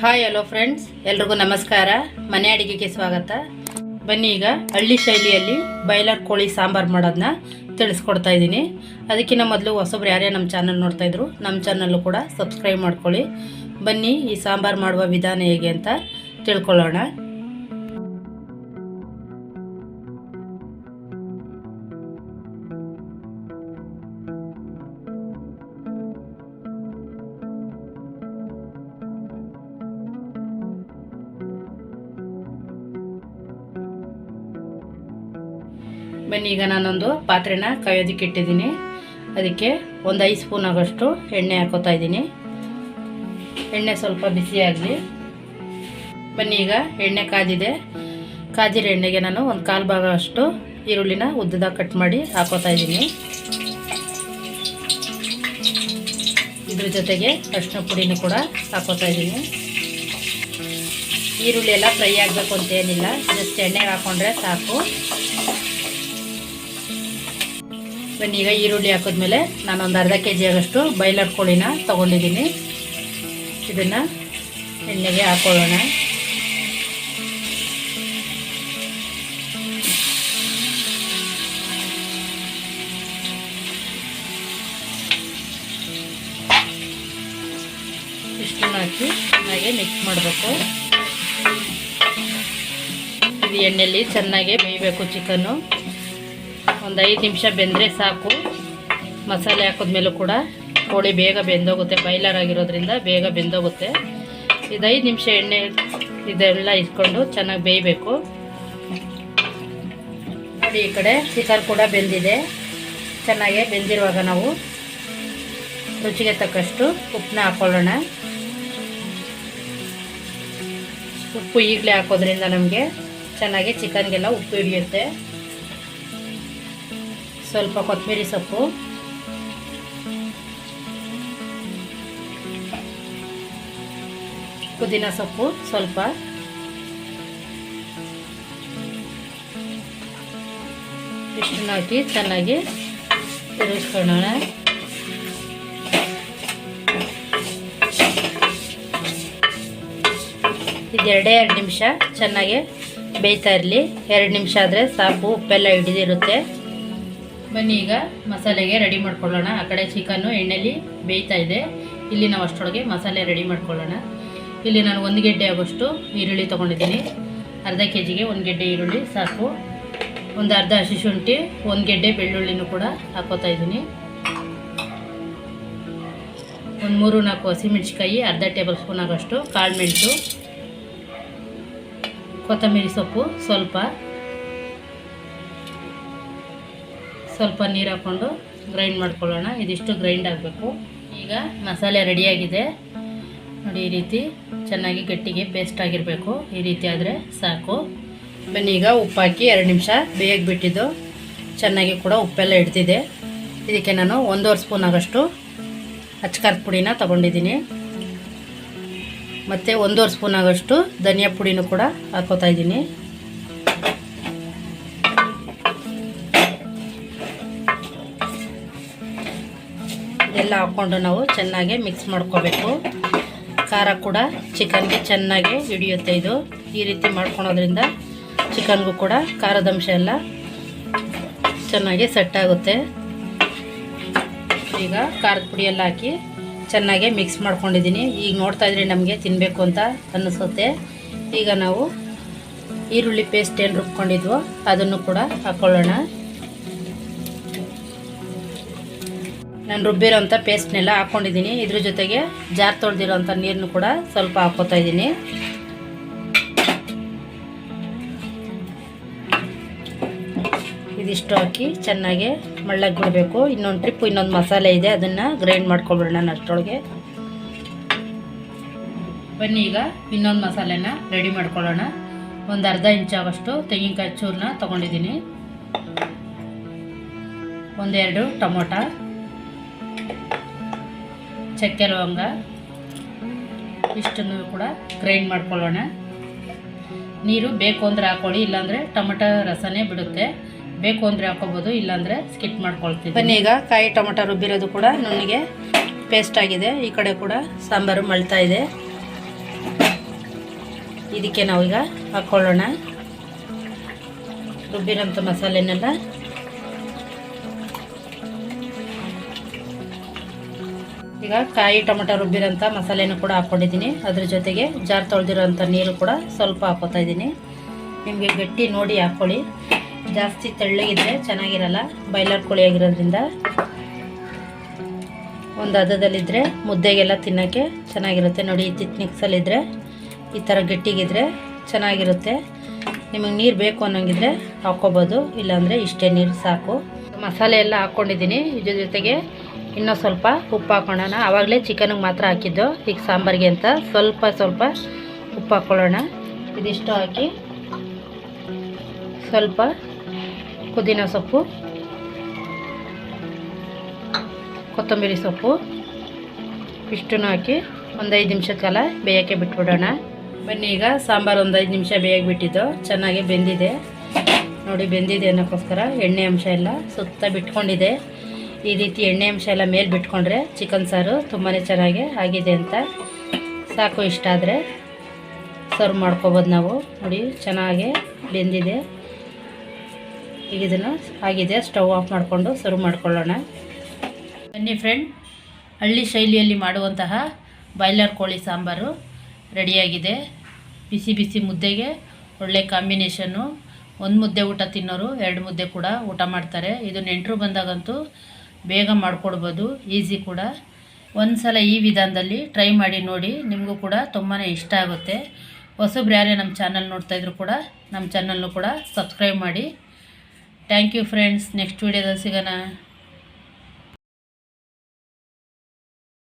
Hi hello friends, ಎಲ್ರಿಗೂ ನಮಸ್ಕಾರ. ಮನೆ ಅಡಿಗೆಗೆ ಸ್ವಾಗತ. ಬನ್ನಿ ಈಗ ಹಳ್ಳಿ ಶೈಲಿಯಲ್ಲಿ ಬಾಯ್ಲರ್ ಕೋಳಿ ಸಾಂಬಾರು ಮಾಡೋದನ್ನ ತಿಳಿಸ್ಕೊಡ್ತಾ ಇದ್ದೀನಿ. ಅದಕ್ಕಿಂತ ಮೊದಲು ಹೊಸಬ್ರು ಯಾರೇ ನಮ್ಮ ಚಾನಲ್ ನೋಡ್ತಾ ಇದ್ರು ನಮ್ಮ ಚಾನಲ್ಲು ಕೂಡ ಸಬ್ಸ್ಕ್ರೈಬ್ ಮಾಡ್ಕೊಳ್ಳಿ. ಬನ್ನಿ ಈ ಸಾಂಬಾರು ಮಾಡುವ ವಿಧಾನ ಹೇಗೆ ಅಂತ ತಿಳ್ಕೊಳ್ಳೋಣ. ಬನ್ನಿ ಈಗ ನಾನೊಂದು ಪಾತ್ರೆನ ಕಾಯೋದಕ್ಕೆ ಇಟ್ಟಿದ್ದೀನಿ. ಅದಕ್ಕೆ ಒಂದು 5 ಸ್ಪೂನ್ ಆಗೋಷ್ಟು ಎಣ್ಣೆ ಹಾಕೋತಾ ಇದ್ದೀನಿ. ಎಣ್ಣೆ ಸ್ವಲ್ಪ ಬಿಸಿಯಾಗಲಿ. ಬನ್ನಿ ಈಗ ಎಣ್ಣೆ ಕಾದಿದೆ. ಕಾದಿರೋ ಎಣ್ಣೆಗೆ ನಾನು ಒಂದು 1/4 ಭಾಗ ಅಷ್ಟು ಈರುಳ್ಳಿನ ಉದ್ದದಾಗಿ ಕಟ್ ಮಾಡಿ ಹಾಕೋತಾ ಇದ್ದೀನಿ. ಇದ್ರ ಜೊತೆಗೆ ಅರಿಶಿನ ಪುಡಿನೂ ಕೂಡ ಹಾಕೋತಾ ಇದ್ದೀನಿ. ಈರುಳ್ಳಿ ಎಲ್ಲ ಫ್ರೈ ಆಗಬೇಕು ಅಂತ ಏನಿಲ್ಲ, ಜಸ್ಟ್ ಎಣ್ಣೆಗೆ ಹಾಕೊಂಡ್ರೆ ಸಾಕು. ಬನ್ನಿ ಈಗ ಈರುಳ್ಳಿ ಹಾಕಿದ್ಮೇಲೆ ನಾನೊಂದು ಅರ್ಧ kg ಆಗೋಷ್ಟು ಬಾಯ್ಲರ್ ಕೋಳಿನ ತೊಗೊಂಡಿದ್ದೀನಿ. ಇದನ್ನು ಎಣ್ಣೆಗೆ ಹಾಕೊಳ್ಳೋಣ. ಇಷ್ಟನ್ನು ಹಾಕಿ ಚೆನ್ನಾಗಿ ಮಿಕ್ಸ್ ಮಾಡಬೇಕು. ಇದು ಎಣ್ಣೆಯಲ್ಲಿ ಚೆನ್ನಾಗಿ ಬೇಯಬೇಕು. ಚಿಕನ್ನು ಒಂದು 5 ನಿಮಿಷ ಬೆಂದರೆ ಸಾಕು. ಮಸಾಲೆ ಹಾಕಿದ್ಮೇಲೂ ಕೂಡ ಕೋಳಿ ಬೇಗ ಬೆಂದೋಗುತ್ತೆ. ಬಾಯ್ಲರ್ ಆಗಿರೋದ್ರಿಂದ ಬೇಗ ಬೆಂದೋಗುತ್ತೆ. ಇದು 5 ನಿಮಿಷ ಎಣ್ಣೆ ಇದೆಲ್ಲ ಇಟ್ಕೊಂಡು ಚೆನ್ನಾಗಿ ಬೇಯಬೇಕು. ನೋಡಿ, ಈ ಕಡೆ ಚಿಕನ್ ಕೂಡ ಬೆಂದಿದೆ. ಚೆನ್ನಾಗಿ ಬೆಂದಿರುವಾಗ ನಾವು ರುಚಿಗೆ ತಕ್ಕಷ್ಟು ಉಪ್ಪನ್ನ ಹಾಕೊಳ್ಳೋಣ. ಉಪ್ಪು ಈಗಲೇ ಹಾಕೋದ್ರಿಂದ ನಮಗೆ ಚೆನ್ನಾಗಿ ಚಿಕನ್ಗೆಲ್ಲ ಉಪ್ಪು ಹಿಡಿಯುತ್ತೆ. ಸ್ವಲ್ಪ ಕೊತ್ತಂಬರಿ ಸೊಪ್ಪು, ಪುದೀನ ಸೊಪ್ಪು ಸ್ವಲ್ಪ, ಇಷ್ಟನ್ನು ಹಾಕಿ ಚೆನ್ನಾಗಿ ತಿರುಗಿಸ್ಕೊಳ್ಳೋಣ. ಇದು 2 ನಿಮಿಷ ಚೆನ್ನಾಗಿ ಬೇಯ್ತಾ ಇರಲಿ. 2 ನಿಮಿಷ ಆದರೆ ಸಾಕು, ಉಪ್ಪೆಲ್ಲ ಹಿಡಿದಿರುತ್ತೆ. ಬನ್ನಿ ಈಗ ಮಸಾಲೆಗೆ ರೆಡಿ ಮಾಡ್ಕೊಳ್ಳೋಣ. ಆ ಕಡೆ ಚಿಕನ್ನು ಎಣ್ಣೆಲಿ ಬೇಯ್ತಾ ಇದೆ. ಇಲ್ಲಿ ನಾವು ಅಷ್ಟರೊಳಗೆ ಮಸಾಲೆ ರೆಡಿ ಮಾಡ್ಕೊಳ್ಳೋಣ. ಇಲ್ಲಿ ನಾನು 1 ಗೆಡ್ಡೆ ಆಗೋಷ್ಟು ಈರುಳ್ಳಿ ತೊಗೊಂಡಿದ್ದೀನಿ. ಅರ್ಧ kgಗೆ 1 ಗೆಡ್ಡೆ ಈರುಳ್ಳಿ ಸಾಕು. ಒಂದು ಅರ್ಧ ಹಸಿಶುಂಠಿ, 1 ಗೆಡ್ಡೆ ಬೆಳ್ಳುಳ್ಳಿನೂ ಕೂಡ ಹಾಕೋತಾ ಇದ್ದೀನಿ. ಒಂದು 3-4 ಹಸಿಮೆಣ್ಸಿಕಾಯಿ, ಅರ್ಧ ಟೇಬಲ್ ಸ್ಪೂನ್ ಆಗೋಷ್ಟು ಕಾಳು ಮೆಣಸು, ಕೊತ್ತಂಬರಿ ಸೊಪ್ಪು ಸ್ವಲ್ಪ ನೀರು ಹಾಕ್ಕೊಂಡು ಗ್ರೈಂಡ್ ಮಾಡ್ಕೊಳ್ಳೋಣ. ಇದಿಷ್ಟು ಗ್ರೈಂಡ್ ಆಗಬೇಕು. ಈಗ ಮಸಾಲೆ ರೆಡಿಯಾಗಿದೆ ನೋಡಿ. ಈ ರೀತಿ ಚೆನ್ನಾಗಿ ಗಟ್ಟಿಗೆ ಪೇಸ್ಟ್ ಆಗಿರಬೇಕು. ಈ ರೀತಿ ಆದರೆ ಸಾಕು. ಬನ್ನಿ ಈಗ ಉಪ್ಪು ಹಾಕಿ 2 ನಿಮಿಷ ಬೇಯಕ್ಕೆ ಬಿಟ್ಟಿದ್ದು ಚೆನ್ನಾಗಿ ಕೂಡ ಉಪ್ಪೆಲ್ಲ ಹಿಡ್ದಿದೆ. ಇದಕ್ಕೆ ನಾನು 1.5 ಸ್ಪೂನ್ ಆಗೋಷ್ಟು ಅಚ್ಕಾರದ ಪುಡಿನ ತೊಗೊಂಡಿದ್ದೀನಿ. ಮತ್ತು 1.5 ಸ್ಪೂನ್ ಆಗೋಷ್ಟು ಧನಿಯಾ ಪುಡಿನೂ ಕೂಡ ಹಾಕೋತಾ ಇದ್ದೀನಿ. ಎಲ್ಲ ಹಾಕ್ಕೊಂಡು ನಾವು ಚೆನ್ನಾಗಿ ಮಿಕ್ಸ್ ಮಾಡ್ಕೋಬೇಕು. ಖಾರ ಕೂಡ ಚಿಕನ್ಗೆ ಚೆನ್ನಾಗಿ ಹಿಡಿಯುತ್ತೆ. ಇದು ಈ ರೀತಿ ಮಾಡ್ಕೊಳೋದ್ರಿಂದ ಚಿಕನ್ಗೂ ಕೂಡ ಖಾರದಂಶ ಎಲ್ಲ ಚೆನ್ನಾಗಿ ಸೆಟ್ ಆಗುತ್ತೆ. ಈಗ ಖಾರದ ಪುಡಿ ಎಲ್ಲ ಹಾಕಿ ಚೆನ್ನಾಗಿ ಮಿಕ್ಸ್ ಮಾಡ್ಕೊಂಡಿದ್ದೀನಿ. ಈಗ ನೋಡ್ತಾ ಇದ್ರೆ ನಮಗೆ ತಿನ್ನಬೇಕು ಅಂತ ಅನ್ನಿಸುತ್ತೆ. ಈಗ ನಾವು ಈರುಳ್ಳಿ ಪೇಸ್ಟ್ ಏನು ರುಬ್ಕೊಂಡಿದ್ವೋ ಅದನ್ನು ಕೂಡ ಹಾಕ್ಕೊಳ್ಳೋಣ. ನಾನು ರುಬ್ಬಿರೋಂಥ ಪೇಸ್ಟ್ನೆಲ್ಲ ಹಾಕ್ಕೊಂಡಿದ್ದೀನಿ. ಇದ್ರ ಜೊತೆಗೆ ಜಾರ್ ತೊಳೆದಿರೋಂಥ ನೀರನ್ನು ಕೂಡ ಸ್ವಲ್ಪ ಹಾಕ್ಕೋತಾ ಇದ್ದೀನಿ. ಇದಿಷ್ಟು ಹಾಕಿ ಚೆನ್ನಾಗಿ ಮಳ್ಳಗೆ ಬಿಡಬೇಕು. ಇನ್ನೊಂದು ಮಸಾಲೆ ಇದೆ, ಅದನ್ನು ಗ್ರೈಂಡ್ ಮಾಡ್ಕೊಬಿಡೋಣ ಅಷ್ಟರೊಳಗೆ. ಬನ್ನಿ ಈಗ ಇನ್ನೊಂದು ಮಸಾಲೆನ ರೆಡಿ ಮಾಡ್ಕೊಳ್ಳೋಣ. ಒಂದು ಅರ್ಧ ಇಂಚ್ ಆಗೋಷ್ಟು ತೆಂಗಿನಕಾಯಿ ಚೂರನ್ನ ತೊಗೊಂಡಿದ್ದೀನಿ. 1-2 ಟೊಮೊಟೊ, ಚಕ್ಕೆ ಲವಂಗ ಇಷ್ಟನ್ನು ಕೂಡ ಗ್ರೈಂಡ್ ಮಾಡ್ಕೊಳ್ಳೋಣ. ನೀರು ಬೇಕು ಅಂದರೆ ಹಾಕೊಳ್ಳಿ, ಇಲ್ಲಾಂದರೆ ಟೊಮೊಟೊ ರಸನೇ ಬಿಡುತ್ತೆ. ಬೇಕು ಅಂದರೆ ಹಾಕೋಬೋದು, ಇಲ್ಲಾಂದರೆ ಸ್ಕಿಪ್ ಮಾಡ್ಕೊಳ್ತೀವಿ. ಬನ್ನಿ ಈಗ ಕಾಯಿ ಟೊಮೊಟೊ ರುಬ್ಬಿರೋದು ಕೂಡ ನುಣ್ಣಗೆ ಪೇಸ್ಟ್ ಆಗಿದೆ. ಈ ಕಡೆ ಕೂಡ ಸಾಂಬಾರು ಮಳ್ತಾ ಇದೆ. ಇದಕ್ಕೆ ನಾವೀಗ ಹಾಕ್ಕೊಳ್ಳೋಣ ರುಬ್ಬಿರೋಂಥ ಮಸಾಲೆನೆಲ್ಲ. ಈಗ ಕಾಯಿ ಟೊಮೆಟೊ ರುಬ್ಬಿರೋಂಥ ಮಸಾಲೆನೂ ಕೂಡ ಹಾಕ್ಕೊಂಡಿದ್ದೀನಿ. ಅದ್ರ ಜೊತೆಗೆ ಜಾರ್ ತೊಳೆದಿರೋಂಥ ನೀರು ಕೂಡ ಸ್ವಲ್ಪ ಹಾಕ್ಕೊತಾ ಇದ್ದೀನಿ. ನಿಮಗೆ ಗಟ್ಟಿ ನೋಡಿ ಹಾಕ್ಕೊಳ್ಳಿ, ಜಾಸ್ತಿ ತೆಳ್ಳಗಿದ್ರೆ ಚೆನ್ನಾಗಿರಲ್ಲ. ಬಾಯ್ಲರ್ ಕೋಳಿ ಆಗಿರೋದ್ರಿಂದ ಒಂದು ಹದದಲ್ಲಿದ್ದರೆ ಮುದ್ದೆಗೆಲ್ಲ ತಿನ್ನೋಕ್ಕೆ ಚೆನ್ನಾಗಿರುತ್ತೆ. ನೋಡಿ, ತಿಕ್ನಿಕ್ಸಲ್ಲಿದ್ದರೆ ಈ ಥರ ಗಟ್ಟಿಗಿದ್ರೆ ಚೆನ್ನಾಗಿರುತ್ತೆ. ನಿಮಗೆ ನೀರು ಬೇಕು ಅನ್ನೋಂಗಿದ್ರೆ ಹಾಕ್ಕೋಬೋದು, ಇಲ್ಲಾಂದರೆ ಇಷ್ಟೇ ನೀರು ಸಾಕು. ಮಸಾಲೆ ಎಲ್ಲ ಹಾಕ್ಕೊಂಡಿದ್ದೀನಿ. ಇದ್ರ ಜೊತೆಗೆ ಇನ್ನೂ ಸ್ವಲ್ಪ ಉಪ್ಪು ಹಾಕ್ಕೊಳ್ಳೋಣ. ಆವಾಗಲೇ ಚಿಕನ್ಗೆ ಮಾತ್ರ ಹಾಕಿದ್ದು, ಈಗ ಸಾಂಬಾರಿಗೆ ಅಂತ ಸ್ವಲ್ಪ ಉಪ್ಪು ಹಾಕ್ಕೊಳ್ಳೋಣ. ಇದಿಷ್ಟು ಹಾಕಿ ಸ್ವಲ್ಪ ಪುದೀನ ಸೊಪ್ಪು, ಕೊತ್ತಂಬರಿ ಸೊಪ್ಪು ಇಷ್ಟನ್ನು ಹಾಕಿ ಒಂದು 5 ನಿಮಿಷದ ಕಾಲ ಬೇಯೋಕ್ಕೆ ಬಿಟ್ಬಿಡೋಣ. ಬನ್ನಿ, ಈಗ ಸಾಂಬಾರು ಒಂದು 5 ನಿಮಿಷ ಬೇಯಕ್ಕೆ ಬಿಟ್ಟಿದ್ದು ಚೆನ್ನಾಗಿ ಬೆಂದಿದೆ. ನೋಡಿ, ಬೆಂದಿದೆ ಅನ್ನೋಕ್ಕೋಸ್ಕರ ಎಣ್ಣೆ ಅಂಶ ಎಲ್ಲ ಸುತ್ತ ಬಿಟ್ಕೊಂಡಿದೆ. ಈ ರೀತಿ ಎಣ್ಣೆ ಅಂಶ ಎಲ್ಲ ಮೇಲೆ ಬಿಟ್ಕೊಂಡ್ರೆ ಚಿಕನ್ ಸಾರು ತುಂಬಾ ಚೆನ್ನಾಗಿ ಆಗಿದೆ ಅಂತ. ಸಾಕು, ಇಷ್ಟ ಆದರೆ ಸರ್ವ್ ಮಾಡ್ಕೊಬೋದು ನಾವು. ನೋಡಿ, ಚೆನ್ನಾಗಿ ಬೆಂದಿದೆ. ಈಗ ಇದನ್ನು ಆಗಿದೆ, ಸ್ಟವ್ ಆಫ್ ಮಾಡಿಕೊಂಡು ಸರ್ವ್ ಮಾಡ್ಕೊಳ್ಳೋಣ. ಬನ್ನಿ ಫ್ರೆಂಡ್, ಹಳ್ಳಿ ಶೈಲಿಯಲ್ಲಿ ಮಾಡುವಂತಹ ಬಾಯ್ಲರ್ ಕೋಳಿ ಸಾಂಬಾರು ರೆಡಿಯಾಗಿದೆ. ಬಿಸಿ ಬಿಸಿ ಮುದ್ದೆಗೆ ಒಳ್ಳೆ ಕಾಂಬಿನೇಷನ್ನು. ಒಂದು ಮುದ್ದೆ ಊಟ ತಿನ್ನೋರು 2 ಮುದ್ದೆ ಕೂಡ ಊಟ ಮಾಡ್ತಾರೆ. ಇದು ನೆಂಟರು ಬಂದಾಗಂತೂ ಬೇಗ ಮಾಡಿಕೊಡ್ಬೋದು, ಈಸಿ ಕೂಡ. ಒಂದು ಸಲ ಈ ವಿಧಾನದಲ್ಲಿ ಟ್ರೈ ಮಾಡಿ ನೋಡಿ, ನಿಮಗೂ ಕೂಡ ತುಂಬಾ ಇಷ್ಟ ಆಗುತ್ತೆ. ಹೊಸಬ್ರು ಯಾರೇ ನಮ್ಮ ಚಾನಲ್ ನೋಡ್ತಾಯಿದ್ರು ಕೂಡ ನಮ್ಮ ಚಾನಲ್ನು ಕೂಡ ಸಬ್ಸ್ಕ್ರೈಬ್ ಮಾಡಿ. Thank you friends. ನೆಕ್ಸ್ಟ್ ವೀಡಿಯೋದಲ್ಲಿ ಸಿಗೋಣ.